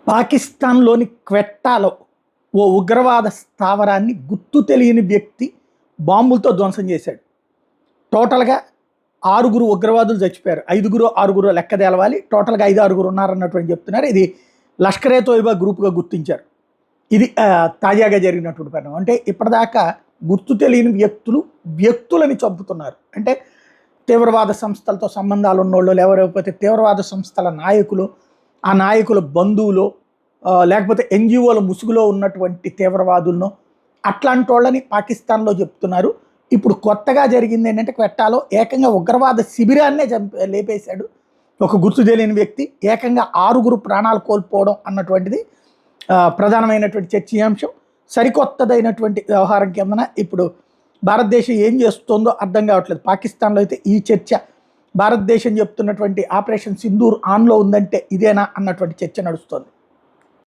పాకిస్తాన్లోని క్వెట్టాలో ఓ ఉగ్రవాద స్థావరాన్ని గుర్తు తెలియని వ్యక్తి బాంబులతో ధ్వంసం చేశాడు. టోటల్గా 6 ఉగ్రవాదులు చచ్చిపోయారు. 5-6 లెక్క తేలవాలి. టోటల్గా 5-6 ఉన్నారన్నటువంటి చెప్తున్నారు. ఇది లష్కరే తోయిబా గ్రూప్గా గుర్తించారు. ఇది తాజాగా జరిగినటువంటి పరిణామం. అంటే ఇప్పటిదాకా గుర్తు తెలియని వ్యక్తులని చంపుతున్నారు. అంటే తీవ్రవాద సంస్థలతో సంబంధాలు ఉన్నోళ్ళు, లేకపోతే తీవ్రవాద సంస్థల నాయకులు, ఆ నాయకుల బంధువులు, లేకపోతే ఎన్జిఓల ముసుగులో ఉన్నటువంటి తీవ్రవాదులను, అట్లాంటి వాళ్ళని పాకిస్తాన్లో చెప్తున్నారు. ఇప్పుడు కొత్తగా జరిగింది ఏంటంటే క్వెట్టాలో ఏకంగా ఉగ్రవాద శిబిరాన్నే లేపేశాడు ఒక గుర్తు తెలియని వ్యక్తి. ఏకంగా 6 ప్రాణాలు కోల్పోవడం అన్నటువంటిది ప్రధానమైనటువంటి చర్చీయాంశం. సరికొత్తదైనటువంటి వ్యవహారం కిందన ఇప్పుడు భారతదేశం ఏం చేస్తుందో అర్థం కావట్లేదు. పాకిస్తాన్లో అయితే ఈ చర్చ, భారతదేశం చెప్తున్నటువంటి ఆపరేషన్ సింధూర్ ఆన్లో ఉందంటే ఇదేనా అన్నటువంటి చర్చ నడుస్తుంది.